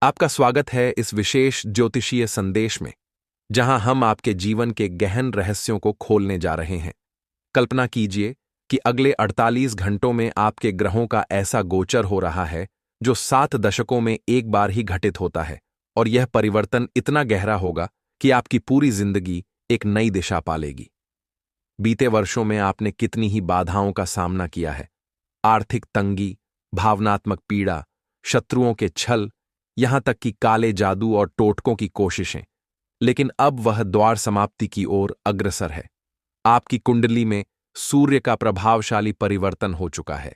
आपका स्वागत है इस विशेष ज्योतिषीय संदेश में, जहां हम आपके जीवन के गहन रहस्यों को खोलने जा रहे हैं। कल्पना कीजिए कि अगले 48 घंटों में आपके ग्रहों का ऐसा गोचर हो रहा है जो 7 दशकों में एक बार ही घटित होता है, और यह परिवर्तन इतना गहरा होगा कि आपकी पूरी जिंदगी एक नई दिशा पालेगी। बीते वर्षों में आपने कितनी ही बाधाओं का सामना किया है। आर्थिक तंगी, भावनात्मक पीड़ा, शत्रुओं के छल, यहां तक कि काले जादू और टोटकों की कोशिशें। लेकिन अब वह द्वार समाप्ति की ओर अग्रसर है। आपकी कुंडली में सूर्य का प्रभावशाली परिवर्तन हो चुका है।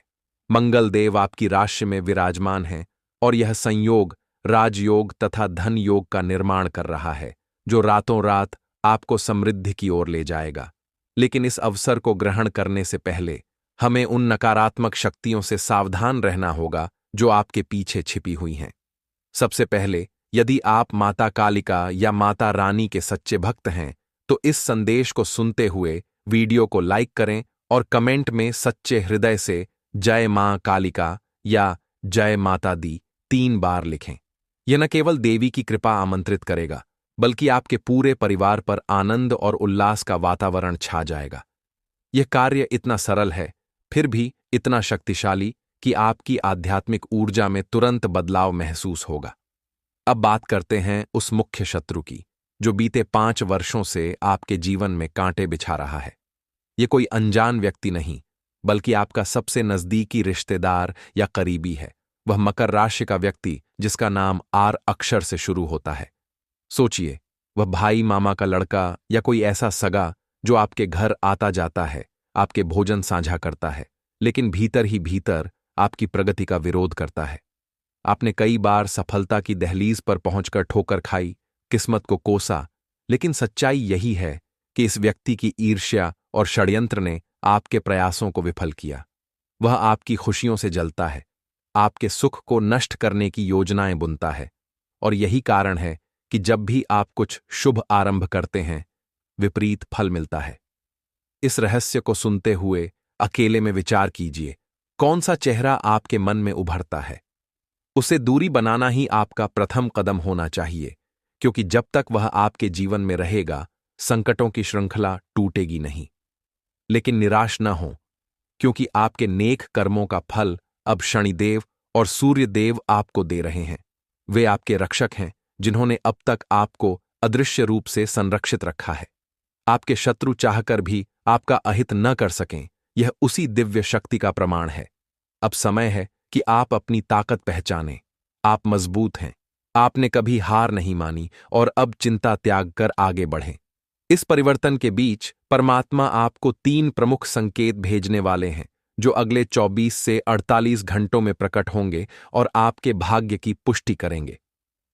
मंगल देव आपकी राशि में विराजमान हैं, और यह संयोग राजयोग तथा धन योग का निर्माण कर रहा है, जो रातों रात आपको समृद्धि की ओर ले जाएगा। लेकिन इस अवसर को ग्रहण करने से पहले हमें उन नकारात्मक शक्तियों से सावधान रहना होगा जो आपके पीछे छिपी हुई हैं। सबसे पहले, यदि आप माता कालिका या माता रानी के सच्चे भक्त हैं, तो इस संदेश को सुनते हुए वीडियो को लाइक करें और कमेंट में सच्चे हृदय से जय मां कालिका या जय माता दी 3 बार लिखें। यह न केवल देवी की कृपा आमंत्रित करेगा, बल्कि आपके पूरे परिवार पर आनंद और उल्लास का वातावरण छा जाएगा। यह कार्य इतना सरल है, फिर भी इतना शक्तिशाली कि आपकी आध्यात्मिक ऊर्जा में तुरंत बदलाव महसूस होगा। अब बात करते हैं उस मुख्य शत्रु की, जो बीते 5 वर्षों से आपके जीवन में कांटे बिछा रहा है। ये कोई अनजान व्यक्ति नहीं, बल्कि आपका सबसे नजदीकी रिश्तेदार या करीबी है। वह मकर राशि का व्यक्ति जिसका नाम आर अक्षर से शुरू होता है। सोचिए, वह भाई, मामा का लड़का या कोई ऐसा सगा जो आपके घर आता जाता है, आपके भोजन साझा करता है, लेकिन भीतर ही भीतर आपकी प्रगति का विरोध करता है। आपने कई बार सफलता की दहलीज पर पहुंचकर ठोकर खाई, किस्मत को कोसा, लेकिन सच्चाई यही है कि इस व्यक्ति की ईर्ष्या और षड्यंत्र ने आपके प्रयासों को विफल किया। वह आपकी खुशियों से जलता है, आपके सुख को नष्ट करने की योजनाएं बुनता है, और यही कारण है कि जब भी आप कुछ शुभ आरंभ करते हैं, विपरीत फल मिलता है। इस रहस्य को सुनते हुए अकेले में विचार कीजिए, कौन सा चेहरा आपके मन में उभरता है। उसे दूरी बनाना ही आपका प्रथम कदम होना चाहिए, क्योंकि जब तक वह आपके जीवन में रहेगा, संकटों की श्रृंखला टूटेगी नहीं। लेकिन निराश न हो, क्योंकि आपके नेक कर्मों का फल अब शनिदेव और सूर्यदेव आपको दे रहे हैं। वे आपके रक्षक हैं, जिन्होंने अब तक आपको अदृश्य रूप से संरक्षित रखा है। आपके शत्रु चाहकर भी आपका अहित न कर सकें, यह उसी दिव्य शक्ति का प्रमाण है। अब समय है कि आप अपनी ताकत पहचानें। आप मजबूत हैं, आपने कभी हार नहीं मानी, और अब चिंता त्याग कर आगे बढ़ें। इस परिवर्तन के बीच परमात्मा आपको 3 प्रमुख संकेत भेजने वाले हैं, जो अगले 24 से 48 घंटों में प्रकट होंगे और आपके भाग्य की पुष्टि करेंगे।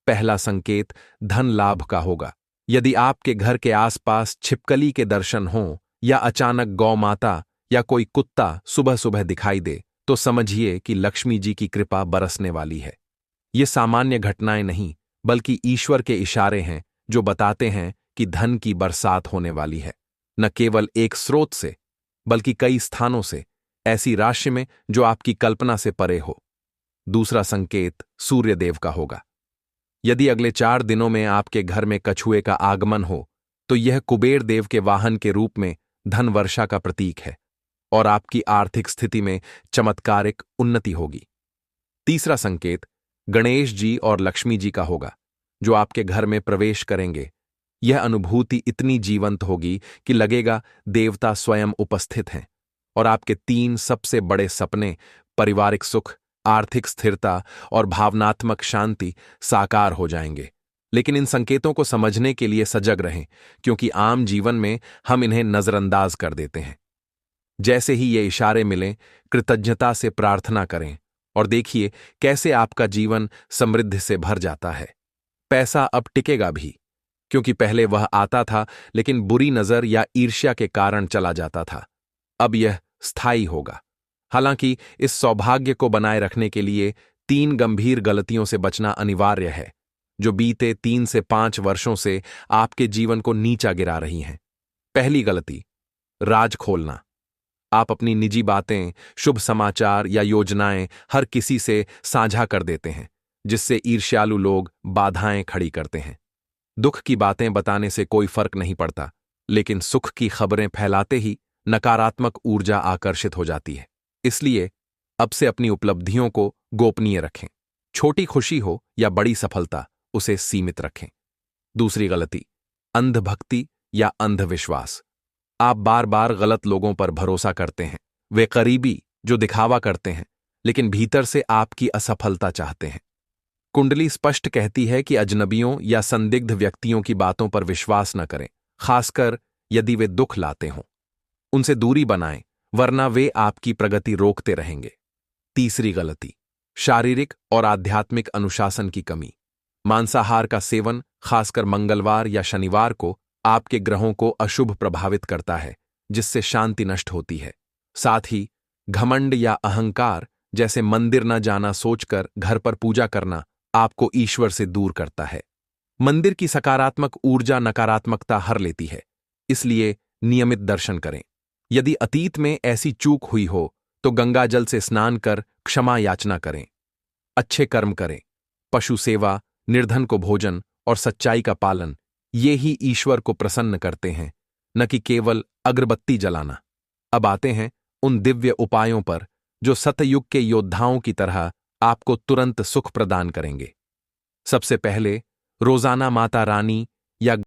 पहला संकेत धन लाभ का होगा। यदि आपके घर के आसपास छिपकली के दर्शन हों, या अचानक गौ माता या कोई कुत्ता सुबह सुबह दिखाई दे, तो समझिए कि लक्ष्मी जी की कृपा बरसने वाली है। ये सामान्य घटनाएं नहीं, बल्कि ईश्वर के इशारे हैं, जो बताते हैं कि धन की बरसात होने वाली है। न केवल एक स्रोत से, बल्कि कई स्थानों से, ऐसी राशि में जो आपकी कल्पना से परे हो। दूसरा संकेत सूर्यदेव का होगा। यदि अगले 4 दिनों में आपके घर में कछुए का आगमन हो, तो यह कुबेर देव के वाहन के रूप में धन वर्षा का प्रतीक है, और आपकी आर्थिक स्थिति में चमत्कारिक उन्नति होगी। तीसरा संकेत गणेश जी और लक्ष्मी जी का होगा, जो आपके घर में प्रवेश करेंगे। यह अनुभूति इतनी जीवंत होगी कि लगेगा देवता स्वयं उपस्थित हैं, और आपके 3 सबसे बड़े सपने, पारिवारिक सुख, आर्थिक स्थिरता और भावनात्मक शांति, साकार हो जाएंगे। लेकिन इन संकेतों को समझने के लिए सजग रहें, क्योंकि आम जीवन में हम इन्हें नजरअंदाज कर देते हैं। जैसे ही ये इशारे मिलें, कृतज्ञता से प्रार्थना करें, और देखिए कैसे आपका जीवन समृद्धि से भर जाता है। पैसा अब टिकेगा भी, क्योंकि पहले वह आता था, लेकिन बुरी नजर या ईर्ष्या के कारण चला जाता था। अब यह स्थायी होगा। हालांकि इस सौभाग्य को बनाए रखने के लिए 3 गंभीर गलतियों से बचना अनिवार्य है, जो बीते 3 से 5 वर्षों से आपके जीवन को नीचा गिरा रही हैं। पहली गलती, राज खोलना। आप अपनी निजी बातें, शुभ समाचार या योजनाएं हर किसी से साझा कर देते हैं, जिससे ईर्ष्यालु लोग बाधाएं खड़ी करते हैं। दुख की बातें बताने से कोई फर्क नहीं पड़ता, लेकिन सुख की खबरें फैलाते ही नकारात्मक ऊर्जा आकर्षित हो जाती है। इसलिए अब से अपनी उपलब्धियों को गोपनीय रखें। छोटी खुशी हो या बड़ी सफलता, उसे सीमित रखें। दूसरी गलती, अंधभक्ति या अंधविश्वास। आप बार बार गलत लोगों पर भरोसा करते हैं। वे करीबी जो दिखावा करते हैं, लेकिन भीतर से आपकी असफलता चाहते हैं। कुंडली स्पष्ट कहती है कि अजनबियों या संदिग्ध व्यक्तियों की बातों पर विश्वास न करें, खासकर यदि वे दुख लाते हों। उनसे दूरी बनाएं, वरना वे आपकी प्रगति रोकते रहेंगे। तीसरी गलती, शारीरिक और आध्यात्मिक अनुशासन की कमी। मांसाहार का सेवन, खासकर मंगलवार या शनिवार को, आपके ग्रहों को अशुभ प्रभावित करता है, जिससे शांति नष्ट होती है। साथ ही घमंड या अहंकार, जैसे मंदिर न जाना सोचकर घर पर पूजा करना, आपको ईश्वर से दूर करता है। मंदिर की सकारात्मक ऊर्जा नकारात्मकता हर लेती है, इसलिए नियमित दर्शन करें। यदि अतीत में ऐसी चूक हुई हो तो गंगा जल से स्नान कर क्षमा याचना करें। अच्छे कर्म करें। पशु सेवा, निर्धन को भोजन और सच्चाई का पालन, ये ही ईश्वर को प्रसन्न करते हैं, न कि केवल अगरबत्ती जलाना। अब आते हैं उन दिव्य उपायों पर जो सतयुग के योद्धाओं की तरह आपको तुरंत सुख प्रदान करेंगे। सबसे पहले रोजाना माता रानी या